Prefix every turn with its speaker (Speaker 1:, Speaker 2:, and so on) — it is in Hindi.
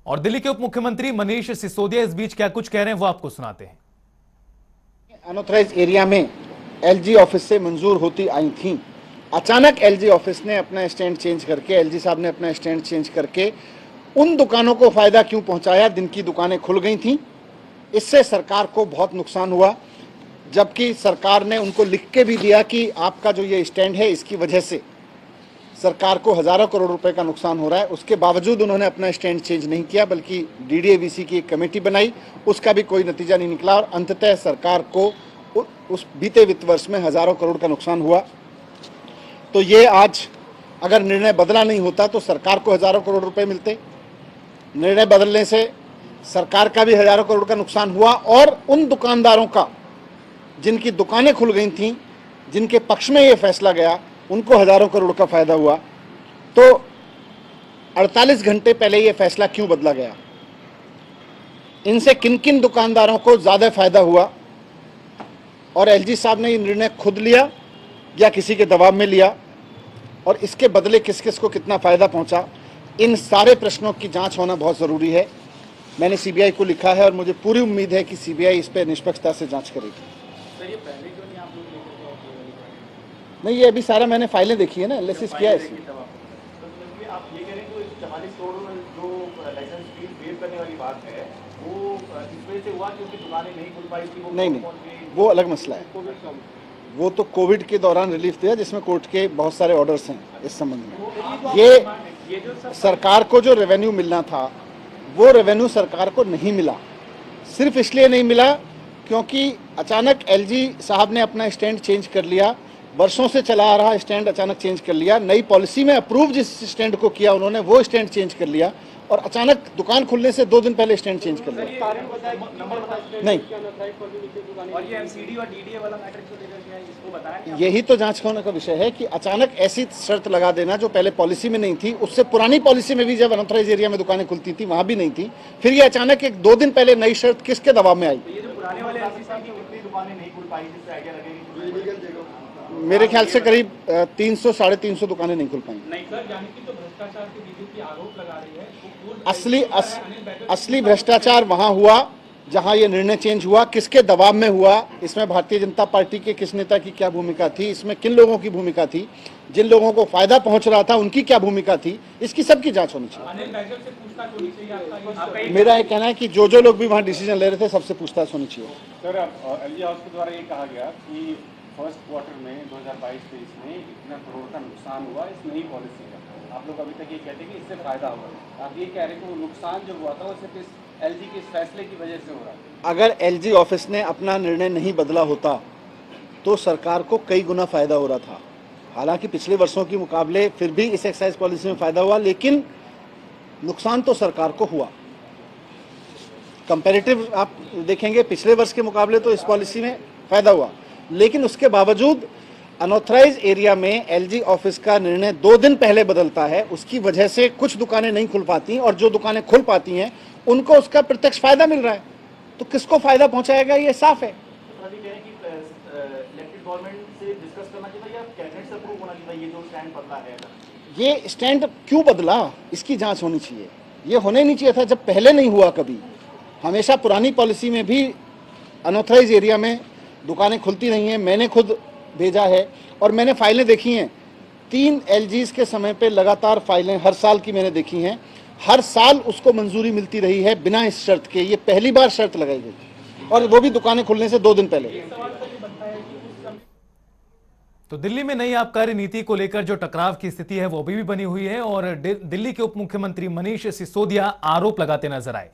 Speaker 1: और दिल्ली के उप मुख्यमंत्री मनीष सिसोदिया इस बीच क्या कुछ कह रहे हैं वो आपको सुनाते हैं।
Speaker 2: अनऑथराइज एरिया में एलजी ऑफिस से मंजूर होती आई थी। अचानक एलजी ऑफिस ने अपना स्टैंड चेंज करके, एलजी साहब ने अपना स्टैंड चेंज करके उन दुकानों को फायदा क्यों पहुंचाया जिनकी दुकानें खुल गई थी। इससे सरकार को बहुत नुकसान हुआ, जबकि सरकार ने उनको लिख के भी दिया कि आपका जो ये स्टैंड है इसकी वजह से सरकार को हजारों करोड़ रुपए का नुकसान हो रहा है। उसके बावजूद उन्होंने अपना स्टैंड चेंज नहीं किया, बल्कि डीडीएवीसी की एक कमेटी बनाई, उसका भी कोई नतीजा नहीं निकला और अंततः सरकार को उस बीते वित्त वर्ष में हजारों करोड़ का नुकसान हुआ। तो ये आज अगर निर्णय बदला नहीं होता तो सरकार को हजारों करोड़ रुपए मिलते। निर्णय बदलने से सरकार का भी हजारों करोड़ का नुकसान हुआ और उन दुकानदारों का जिनकी दुकानें खुल गई थीं, जिनके पक्ष में ये फैसला गया, उनको हजारों करोड़ का फायदा हुआ। तो 48 घंटे पहले ये फैसला क्यों बदला गया, इनसे किन किन दुकानदारों को ज्यादा फायदा हुआ और एलजी साहब ने ये निर्णय खुद लिया या किसी के दबाव में लिया, और इसके बदले किस किस को कितना फायदा पहुंचा, इन सारे प्रश्नों की जांच होना बहुत जरूरी है। मैंने सीबीआई को लिखा है और मुझे पूरी उम्मीद है कि सीबीआई इस पर निष्पक्षता से जांच करेगी। नहीं, ये अभी सारा मैंने फाइलें देखी है ना, एनालिसिस किया है इसमें।
Speaker 3: आप ये कह रहे हैं कि 44 करोड़ जो लाइसेंस फीस वेव करने वाली बात है वो इस वजह से हुआ क्योंकि दुकानें नहीं खुल पाई थी।
Speaker 2: नहीं, वो अलग मसला है। वो तो कोविड के दौरान रिलीफ दिया, जिसमें कोर्ट के बहुत सारे ऑर्डर्स हैं इस संबंध में। ये सरकार को जो रेवेन्यू मिलना था वो रेवेन्यू सरकार को नहीं मिला। सिर्फ इसलिए नहीं मिला क्योंकि अचानक एलजी साहब ने अपना स्टैंड चेंज कर लिया। वर्षों से चला आ रहा स्टैंड अचानक चेंज कर लिया। नई पॉलिसी में अप्रूव जिस स्टैंड को किया उन्होंने, वो स्टैंड चेंज कर लिया और अचानक दुकान खुलने से 2 दिन पहले स्टैंड चेंज कर लिया। नहीं,
Speaker 3: और ये एमसीडी और डीडीए वाला मैटर को लेकर के इसको बताया,
Speaker 2: यही तो जांच होने का विषय है कि अचानक ऐसी शर्त लगा देना जो पहले पॉलिसी में नहीं थी। उससे पुरानी पॉलिसी में भी जब अनऑथराइज एरिया में दुकानें खुलती थी वहां भी नहीं थी, फिर ये अचानक एक 2 दिन पहले नई शर्त किसके दबाव में आई।
Speaker 3: ये जो पुराने वाले एलसी साहब की कितनी दुकानें नहीं खुल पाई, जिससे आइडिया लगेगी।
Speaker 2: मेरे ख्याल से करीब 300 साढ़े 300 दुकानें नहीं खुल पाई।
Speaker 3: नहीं सर, यानी कि तो भ्रष्टाचार के बीजेपी आरोप लगा रही है।
Speaker 2: असली भ्रष्टाचार वहां हुआ जहां ये निर्णय चेंज हुआ। किसके दबाव में हुआ, इसमें भारतीय जनता पार्टी के किस नेता की क्या भूमिका थी, इसमें किन लोगों की भूमिका थी, जिन लोगों को फायदा पहुंच रहा था उनकी क्या भूमिका थी, इसकी सबकी जांच होनी चाहिए। मेरा ये कहना है कि जो लोग भी वहां डिसीजन ले रहे थे सबसे पूछताछ होनी चाहिए।
Speaker 4: सर, एलजी हाउस के द्वारा ये कहा गया कि फर्स्ट क्वार्टर में 2022-23 में इतना करोड़ का नुकसान हुआ इस नई पॉलिसी का। आप लोग अभी तक ये कहते हैं कि इससे फायदा होगा, आप ये कह रहे हैं कि वो नुकसान जो हुआ था वो सिर्फ इस एलजी के इस फैसले की वजह से हो रहा है।
Speaker 2: अगर एलजी ऑफिस ने अपना निर्णय नहीं बदला होता तो सरकार को कई गुना फायदा हो रहा था। हालांकि पिछले वर्षों के मुकाबले फिर भी इस एक्साइज पॉलिसी में फायदा हुआ, लेकिन नुकसान तो सरकार को हुआ। कंपैरेटिव आप देखेंगे पिछले वर्ष के मुकाबले तो इस पॉलिसी में फायदा हुआ, लेकिन उसके बावजूद अनऑथराइज एरिया में एलजी ऑफिस का निर्णय 2 दिन पहले बदलता है। उसकी वजह से कुछ दुकानें नहीं खुल पाती और जो दुकानें खुल पाती हैं उनको उसका प्रत्यक्ष फायदा मिल रहा है। तो किसको फायदा पहुंचाएगा ये साफ है। ये स्टैंड क्यों बदला, इसकी जांच होनी चाहिए। ये होने नहीं चाहिए था जब पहले नहीं हुआ कभी। हमेशा पुरानी पॉलिसी में भी अनऑथराइज एरिया में दुकानें खुलती नहीं हैं। मैंने खुद भेजा है और मैंने फाइलें देखी हैं। 3 एलजीज के समय पे लगातार फाइलें हर साल की मैंने देखी हैं। हर साल उसको मंजूरी मिलती रही है बिना इस शर्त के। ये पहली बार शर्त लगाई गई और वो भी दुकानें खुलने से 2 दिन पहले।
Speaker 1: तो दिल्ली में नई आबकारी नीति को लेकर जो टकराव की स्थिति है वो अभी भी बनी हुई है और दिल्ली के उप मुख्यमंत्री मनीष सिसोदिया आरोप लगाते नजर आए।